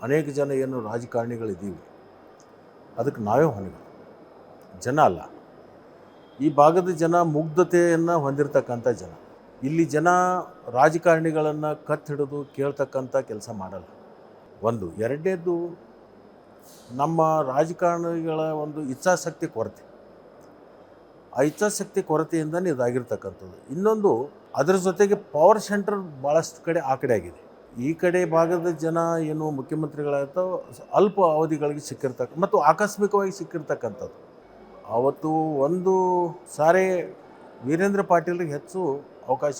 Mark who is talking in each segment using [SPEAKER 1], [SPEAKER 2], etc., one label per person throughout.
[SPEAKER 1] ಅನೇಕ ಜನ ಏನು ರಾಜಕಾರಣಿಗಳಿದ್ದೀವಿ ಅದಕ್ಕೆ ನಾವೇ ಹೊಣೆಗಳು, ಜನ ಅಲ್ಲ. ಈ ಭಾಗದ ಜನ ಮುಗ್ಧತೆಯನ್ನು ಹೊಂದಿರತಕ್ಕಂಥ ಜನ. ಇಲ್ಲಿ ಜನ ರಾಜಕಾರಣಿಗಳನ್ನು ಕತ್ತಿಡಿದು ಕೇಳ್ತಕ್ಕಂಥ ಕೆಲಸ ಮಾಡಲ್ಲ. ಒಂದು. ಎರಡನೇದು, ನಮ್ಮ ರಾಜಕಾರಣಿಗಳ ಒಂದು ಇಚ್ಛಾಶಕ್ತಿ ಕೊರತೆ. ಆ ಇಚ್ಛಾಶಕ್ತಿ ಕೊರತೆಯಿಂದನೇ ಇದಾಗಿರ್ತಕ್ಕಂಥದ್ದು. ಇನ್ನೊಂದು, ಅದರ ಜೊತೆಗೆ ಪವರ್ ಸೆಂಟರ್ ಭಾಳಷ್ಟು ಕಡೆ ಆ ಕಡೆ ಆಗಿದೆ. ಈ ಕಡೆ ಭಾಗದ ಜನ ಏನು ಮುಖ್ಯಮಂತ್ರಿಗಳಾಗ್ತಾವೆ ಅಲ್ಪ ಅವಧಿಗಳಿಗೆ ಮತ್ತು ಆಕಸ್ಮಿಕವಾಗಿ ಸಿಕ್ಕಿರ್ತಕ್ಕಂಥದ್ದು. ಆವತ್ತು ಒಂದು ಸಾರಿ ವೀರೇಂದ್ರ ಪಾಟೀಲ್ರಿಗೆ ಹೆಚ್ಚು ಅವಕಾಶ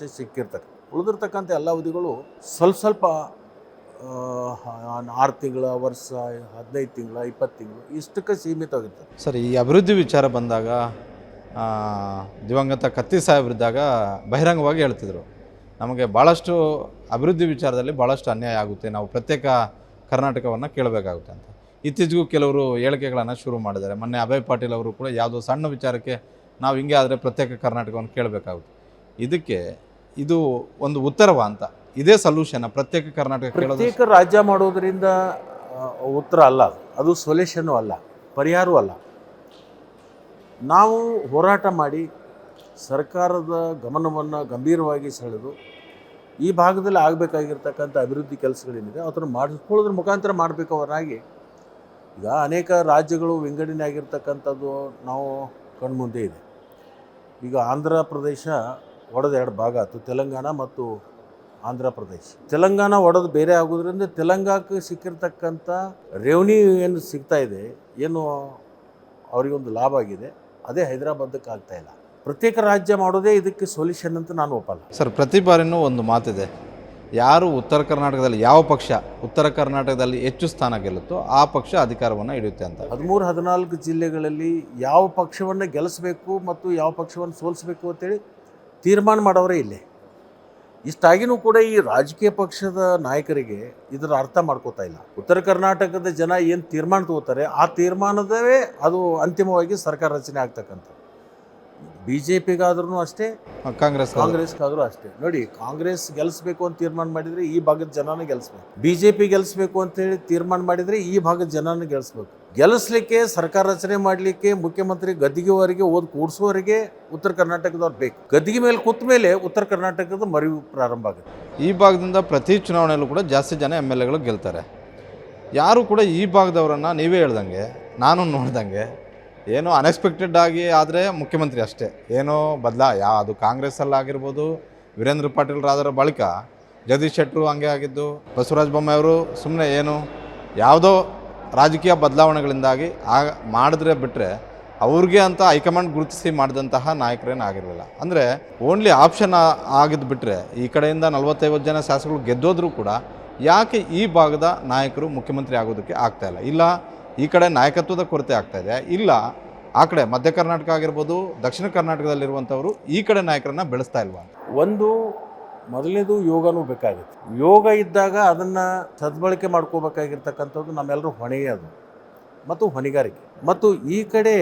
[SPEAKER 1] ಉಳಿದಿರ್ತಕ್ಕಂಥ ಎಲ್ಲ ಅವಧಿಗಳು ಸ್ವಲ್ಪ 6 ತಿಂಗಳ, ವರ್ಷ, 15 ತಿಂಗಳ, 20 ತಿಂಗಳು ಇಷ್ಟಕ್ಕೆ ಸೀಮಿತವಾಗಿರ್ತದೆ.
[SPEAKER 2] ಸರ್, ಈ ಅಭಿವೃದ್ಧಿ ವಿಚಾರ ಬಂದಾಗ ದಿವಂಗತ ಕತ್ತಿ ಸಾಹೇಬ್ರಿದ್ದಾಗ ಬಹಿರಂಗವಾಗಿ ಹೇಳ್ತಿದ್ರು, ನಮಗೆ ಭಾಳಷ್ಟು ಅಭಿವೃದ್ಧಿ ವಿಚಾರದಲ್ಲಿ ಭಾಳಷ್ಟು ಅನ್ಯಾಯ ಆಗುತ್ತೆ, ನಾವು ಪ್ರತ್ಯೇಕ ಕರ್ನಾಟಕವನ್ನು ಕೇಳಬೇಕಾಗುತ್ತೆ ಅಂತ. ಇತ್ತೀಚೆಗೂ ಕೆಲವರು ಹೇಳಿಕೆಗಳನ್ನು ಶುರು ಮಾಡಿದ್ದಾರೆ. ಮೊನ್ನೆ ಅಭಯ್ ಪಾಟೀಲ್ ಅವರು ಕೂಡ ಯಾವುದೋ ಸಣ್ಣ ವಿಚಾರಕ್ಕೆ ನಾವು ಹಿಂಗೆ ಆದರೆ ಪ್ರತ್ಯೇಕ ಕರ್ನಾಟಕವನ್ನು ಕೇಳಬೇಕಾಗುತ್ತೆ. ಇದಕ್ಕೆ ಇದು ಒಂದು ಉತ್ತರವ ಅಂತ, ಇದೇ ಸೊಲ್ಯೂಷನ್ ಪ್ರತ್ಯೇಕ ಕರ್ನಾಟಕ
[SPEAKER 1] ಪ್ರತ್ಯೇಕ ರಾಜ್ಯ ಮಾಡೋದರಿಂದ ಉತ್ತರ ಅಲ್ಲ, ಅದು ಸೊಲ್ಯೂಷನ್ನು ಅಲ್ಲ, ಪರಿಹಾರವೂ ಅಲ್ಲ. ನಾವು ಹೋರಾಟ ಮಾಡಿ ಸರ್ಕಾರದ ಗಮನವನ್ನು ಗಂಭೀರವಾಗಿ ಸೆಳೆದು ಈ ಭಾಗದಲ್ಲಿ ಆಗಬೇಕಾಗಿರ್ತಕ್ಕಂಥ ಅಭಿವೃದ್ಧಿ ಕೆಲಸಗಳೇನಿದೆ ಅದನ್ನು ಮಾಡಿಸ್ಕೊಳ್ಳೋದ್ರ ಮುಖಾಂತರ ಮಾಡಬೇಕವರಾಗಿ ಈಗ ಅನೇಕ ರಾಜ್ಯಗಳು ವಿಂಗಡಣೆ ಆಗಿರ್ತಕ್ಕಂಥದ್ದು ನಾವು ಕಣ್ಮುಂದೆ ಇದೆ. ಈಗ ಆಂಧ್ರ ಪ್ರದೇಶ ಒಡೆದು 2 ಭಾಗ ಆಯಿತು, ತೆಲಂಗಾಣ ಮತ್ತು ಆಂಧ್ರ ಪ್ರದೇಶ. ತೆಲಂಗಾಣ ಒಡೆದು ಬೇರೆ ಆಗೋದ್ರಿಂದ ತೆಲಂಗಾಣಕ್ಕೆ ಸಿಕ್ಕಿರ್ತಕ್ಕಂಥ ರೆವೆನ್ಯೂ ಏನು ಸಿಗ್ತಾ ಇದೆ, ಏನು ಅವರಿಗೊಂದು ಲಾಭ ಆಗಿದೆ, ಅದೇ ಹೈದರಾಬಾದಕ್ಕೆ ಆಗ್ತಾಯಿಲ್ಲ. ಪ್ರತ್ಯೇಕ ರಾಜ್ಯ ಮಾಡೋದೇ ಇದಕ್ಕೆ ಸೊಲ್ಯೂಷನ್ ಅಂತ ನಾನು ಒಪ್ಪಲ್ಲ.
[SPEAKER 2] ಸರ್, ಪ್ರತಿ ಬಾರಿನೂ ಒಂದು ಮಾತಿದೆ, ಯಾರು ಉತ್ತರ ಕರ್ನಾಟಕದಲ್ಲಿ ಯಾವ ಪಕ್ಷ ಉತ್ತರ ಕರ್ನಾಟಕದಲ್ಲಿ ಹೆಚ್ಚು ಸ್ಥಾನ ಗೆಲ್ಲುತ್ತೋ ಆ ಪಕ್ಷ ಅಧಿಕಾರವನ್ನು ಹಿಡಿಯುತ್ತೆ ಅಂತ.
[SPEAKER 1] 13-14 ಜಿಲ್ಲೆಗಳಲ್ಲಿ ಯಾವ ಪಕ್ಷವನ್ನು ಗೆಲ್ಲಿಸಬೇಕು ಮತ್ತು ಯಾವ ಪಕ್ಷವನ್ನು ಸೋಲಿಸಬೇಕು ಅಂತೇಳಿ ತೀರ್ಮಾನ ಮಾಡೋರೇ ಇಲ್ಲೇ. ಇಷ್ಟಾಗಿಯೂ ಕೂಡ ಈ ರಾಜಕೀಯ ಪಕ್ಷದ ನಾಯಕರಿಗೆ ಇದರ ಅರ್ಥ ಮಾಡ್ಕೋತಾ ಇಲ್ಲ. ಉತ್ತರ ಕರ್ನಾಟಕದ ಜನ ಏನು ತೀರ್ಮಾನ ತಗೋತಾರೆ ಆ ತೀರ್ಮಾನದವೇ ಅದು ಅಂತಿಮವಾಗಿ ಸರ್ಕಾರ ರಚನೆ ಆಗ್ತಕ್ಕಂಥದ್ದು. BJPಗಾದ್ರೂ ಅಷ್ಟೇ, ಕಾಂಗ್ರೆಸ್ಗಾದ್ರೂ ಅಷ್ಟೇ. ನೋಡಿ, ಕಾಂಗ್ರೆಸ್ ಗೆಲ್ಲಿಸ್ಬೇಕು ಅಂತ ತೀರ್ಮಾನ ಮಾಡಿದರೆ ಈ ಭಾಗದ ಜನನ ಗೆಲ್ಲಿಸ್ಬೇಕು, BJP ಗೆಲ್ಲಿಸ್ಬೇಕು ಅಂತೇಳಿ ತೀರ್ಮಾನ ಮಾಡಿದರೆ ಈ ಭಾಗದ ಜನನ ಗೆಲ್ಲಿಸ್ಬೇಕು. ಗೆಲ್ಲಿಸ್ಲಿಕ್ಕೆ, ಸರ್ಕಾರ ರಚನೆ ಮಾಡಲಿಕ್ಕೆ ಮುಖ್ಯಮಂತ್ರಿ ಗದ್ದಿಗೆವರೆಗೆ ಕೂಡಿಸೋವರೆಗೆ ಉತ್ತರ ಕರ್ನಾಟಕದವ್ರು ಬೇಕು. ಗದ್ದಿಗೆ ಮೇಲೆ ಕೂತ ಮೇಲೆ ಉತ್ತರ ಕರ್ನಾಟಕದ ಮರಿವು ಪ್ರಾರಂಭ ಆಗುತ್ತೆ.
[SPEAKER 2] ಈ ಭಾಗದಿಂದ ಪ್ರತಿ ಚುನಾವಣೆಯಲ್ಲೂ ಕೂಡ ಜಾಸ್ತಿ ಜನ MLAಗಳು ಗೆಲ್ತಾರೆ. ಯಾರು ಕೂಡ ಈ ಭಾಗದವರನ್ನು ನೀವೇ ಹೇಳ್ದಂಗೆ, ನಾನು ನೋಡ್ದಂಗೆ ಏನೋ ಅನ್ಎಕ್ಸ್ಪೆಕ್ಟೆಡ್ ಆಗಿ ಆದರೆ ಮುಖ್ಯಮಂತ್ರಿ ಅಷ್ಟೇ, ಏನೋ ಅದು ಕಾಂಗ್ರೆಸ್ಸಲ್ಲಾಗಿರ್ಬೋದು, ವೀರೇಂದ್ರ ಪಾಟೀಲ್ರಾದರ ಬಳಿಕ ಜಗದೀಶ್ ಶೆಟ್ಟರು ಹಂಗೆ ಆಗಿದ್ದು, ಬಸವರಾಜ ಬೊಮ್ಮಾಯಿ ಅವರು ಸುಮ್ಮನೆ ಏನು ಯಾವುದೋ ರಾಜಕೀಯ ಬದಲಾವಣೆಗಳಿಂದಾಗಿ ಮಾಡಿದ್ರೆ ಬಿಟ್ಟರೆ ಅವ್ರಿಗೆ ಅಂತ ಹೈಕಮಾಂಡ್ ಗುರುತಿಸಿ ಮಾಡಿದಂತಹ ನಾಯಕರೇನು ಆಗಿರಲಿಲ್ಲ. ಅಂದರೆ ಓನ್ಲಿ ಆಪ್ಷನ್ ಆಗಿದ್ದು ಬಿಟ್ಟರೆ ಈ ಕಡೆಯಿಂದ 40-50 ಜನ ಶಾಸಕರು ಗೆದ್ದೋದ್ರೂ ಕೂಡ ಯಾಕೆ ಈ ಭಾಗದ ನಾಯಕರು ಮುಖ್ಯಮಂತ್ರಿ ಆಗೋದಕ್ಕೆ ಆಗ್ತಾಯಿಲ್ಲ? ಇಲ್ಲ ಈ ಕಡೆ ನಾಯಕತ್ವದ ಕೊರತೆ ಆಗ್ತಾಯಿದೆ, ಇಲ್ಲ ಆ ಕಡೆ ಮಧ್ಯ ಕರ್ನಾಟಕ ಆಗಿರ್ಬೋದು, ದಕ್ಷಿಣ ಕರ್ನಾಟಕದಲ್ಲಿರುವಂಥವರು ಈ ಕಡೆ ನಾಯಕರನ್ನು ಬೆಳೆಸ್ತಾ ಇಲ್ವಾ?
[SPEAKER 1] ಒಂದು ಮೊದಲನೇದು ಯೋಗನೂ ಬೇಕಾಗುತ್ತೆ. ಯೋಗ ಇದ್ದಾಗ ಅದನ್ನು ಸದ್ಬಳಕೆ ಮಾಡ್ಕೋಬೇಕಾಗಿರ್ತಕ್ಕಂಥದ್ದು ನಮ್ಮೆಲ್ಲರೂ ಹೊಣೆಯೇ ಅದು ಮತ್ತು ಹೊಣೆಗಾರಿಕೆ. ಮತ್ತು ಈ ಕಡೆ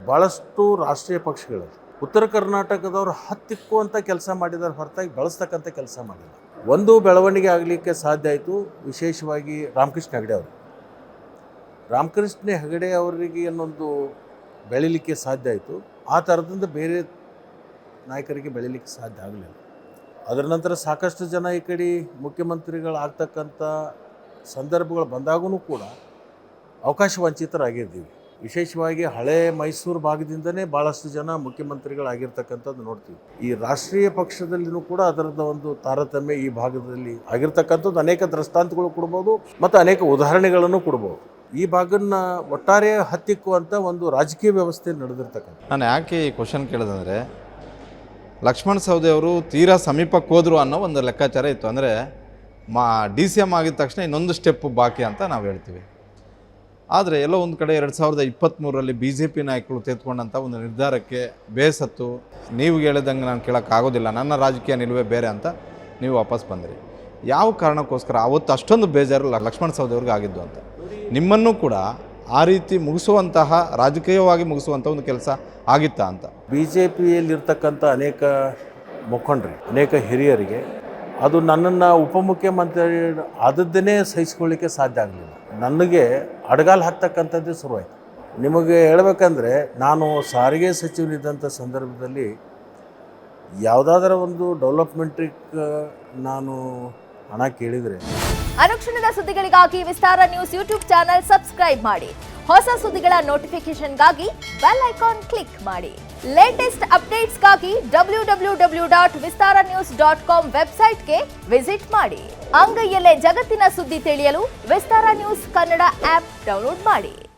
[SPEAKER 1] ಭಾಳಷ್ಟು ರಾಷ್ಟ್ರೀಯ ಪಕ್ಷಗಳು ಉತ್ತರ ಕರ್ನಾಟಕದವರು ಹತ್ತಿಕ್ಕುವಂಥ ಕೆಲಸ ಮಾಡಿದಾರೆ ಹೊರತಾಗಿ ಬೆಳೆಸ್ತಕ್ಕಂಥ ಕೆಲಸ ಮಾಡಿಲ್ಲ. ಒಂದು ಬೆಳವಣಿಗೆ ಆಗಲಿಕ್ಕೆ ಸಾಧ್ಯ ಆಯಿತು, ವಿಶೇಷವಾಗಿ ರಾಮಕೃಷ್ಣ ಹೆಗಡೆ ಅವರಿಗೆ ಏನೊಂದು ಬೆಳೀಲಿಕ್ಕೆ ಸಾಧ್ಯ ಆಯಿತು. ಆ ಥರದಿಂದ ಬೇರೆ ನಾಯಕರಿಗೆ ಬೆಳೀಲಿಕ್ಕೆ ಸಾಧ್ಯ ಆಗಲಿಲ್ಲ. ಅದರ ನಂತರ ಸಾಕಷ್ಟು ಜನ ಈ ಕಡೆ ಮುಖ್ಯಮಂತ್ರಿಗಳಾಗ್ತಕ್ಕಂಥ ಸಂದರ್ಭಗಳು ಬಂದಾಗೂ ಕೂಡ ಅವಕಾಶ ವಂಚಿತರಾಗಿದ್ದೀವಿ. ವಿಶೇಷವಾಗಿ ಹಳೆ ಮೈಸೂರು ಭಾಗದಿಂದನೇ ಭಾಳಷ್ಟು ಜನ ಮುಖ್ಯಮಂತ್ರಿಗಳಾಗಿರ್ತಕ್ಕಂಥದ್ದು ನೋಡ್ತೀವಿ. ಈ ರಾಷ್ಟ್ರೀಯ ಪಕ್ಷದಲ್ಲಿಯೂ ಕೂಡ ಅದರದ ಒಂದು ತಾರತಮ್ಯ ಈ ಭಾಗದಲ್ಲಿ ಆಗಿರ್ತಕ್ಕಂಥದ್ದು ಅನೇಕ ದೃಷ್ಟಾಂತಗಳು ಕೊಡ್ಬೋದು ಮತ್ತು ಅನೇಕ ಉದಾಹರಣೆಗಳನ್ನು ಕೊಡ್ಬೋದು. ಈ ಭಾಗನ ಒಟ್ಟಾರೆ ಹತ್ತಿಕ್ಕುವಂಥ ಒಂದು ರಾಜಕೀಯ ವ್ಯವಸ್ಥೆ ನಡೆದಿರ್ತಕ್ಕಂಥ.
[SPEAKER 2] ನಾನು ಯಾಕೆ ಈ ಕ್ವಶನ್ ಕೇಳೋದಂದರೆ, ಲಕ್ಷ್ಮಣ ಸವದಿ ಅವರು ತೀರಾ ಸಮೀಪಕ್ಕೆ ಹೋದರು ಅನ್ನೋ ಒಂದು ಲೆಕ್ಕಾಚಾರ ಇತ್ತು. ಅಂದರೆ DCM ಆಗಿದ ತಕ್ಷಣ ಇನ್ನೊಂದು ಸ್ಟೆಪ್ ಬಾಕಿ ಅಂತ ನಾವು ಹೇಳ್ತೀವಿ. ಆದರೆ ಎಲ್ಲೋ ಒಂದು ಕಡೆ 2023ರಲ್ಲಿ BJP ನಾಯಕರು ತೆಗೆದುಕೊಂಡಂಥ ಒಂದು ನಿರ್ಧಾರಕ್ಕೆ ಬೇಸತ್ತು, ನೀವು ಹೇಳಿದಂಗೆ ನಾನು ಕೇಳೋಕ್ಕಾಗೋದಿಲ್ಲ, ನನ್ನ ರಾಜಕೀಯ ನಿಲುವೇ ಬೇರೆ ಅಂತ ನೀವು ವಾಪಸ್ ಬಂದಿರಿ. ಯಾವ ಕಾರಣಕ್ಕೋಸ್ಕರ ಅವತ್ತು ಅಷ್ಟೊಂದು ಬೇಜಾರು ಲಕ್ಷ್ಮಣ ಸವದಿ ಅವ್ರಿಗೆ ಆಗಿದ್ದು ಅಂತ? ನಿಮ್ಮನ್ನು ಕೂಡ ಆ ರೀತಿ ಮುಗಿಸುವಂತಹ, ರಾಜಕೀಯವಾಗಿ ಮುಗಿಸುವಂಥ ಒಂದು ಕೆಲಸ ಆಗಿತ್ತಾ ಅಂತ?
[SPEAKER 1] BJPಯಲ್ಲಿರ್ತಕ್ಕಂಥ ಅನೇಕ ಮುಖಂಡರಿಗೆ, ಅನೇಕ ಹಿರಿಯರಿಗೆ ಅದು ನನ್ನನ್ನು ಉಪಮುಖ್ಯಮಂತ್ರಿ ಆದದ್ದನ್ನೇ ಸಹಿಸ್ಕೊಳ್ಳಿಕ್ಕೆ ಸಾಧ್ಯ ಆಗಲಿಲ್ಲ. ನನಗೆ ಅಡಗಾಲು ಹಾಕ್ತಕ್ಕಂಥದ್ದೇ ಶುರುವಾಯಿತು. ನಿಮಗೆ ಹೇಳಬೇಕಂದ್ರೆ ನಾನು ಸಾರಿಗೆ ಸಚಿವನಿದ್ದಂಥ ಸಂದರ್ಭದಲ್ಲಿ ಯಾವುದಾದ್ರೂ ಒಂದು ಡೆವಲಪ್ಮೆಂಟಿಗೆ ನಾನು ಹಣ ಕೇಳಿದರೆ
[SPEAKER 3] ಅನುಕ್ಷಣದ ಸುದ್ದಿಗಳಿಗಾಗಿ ವಿಸ್ತಾರ ನ್ಯೂಸ್ ಯೂಟ್ಯೂಬ್ ಚಾನೆಲ್ ಸಬ್ಸ್ಕ್ರೈಬ್ ಮಾಡಿ. ಹೊಸ ಸುದ್ದಿಗಳ ನೋಟಿಫಿಕೇಶನ್ಗಾಗಿ ಬೆಲ್ ಐಕಾನ್ ಕ್ಲಿಕ್ ಮಾಡಿ. ಲೇಟೆಸ್ಟ್ ಅಪ್ಡೇಟ್ಸ್ಗಾಗಿ www.vistaranews.com ವೆಬ್ಸೈಟ್ಗೆ ವಿಸಿಟ್ ಮಾಡಿ. ಅಂಗೈಯಲ್ಲೇ ಜಗತ್ತಿನ ಸುದ್ದಿ ತಿಳಿಯಲು ವಿಸ್ತಾರ ನ್ಯೂಸ್ ಕನ್ನಡ ಆಪ್ ಡೌನ್ಲೋಡ್ ಮಾಡಿ.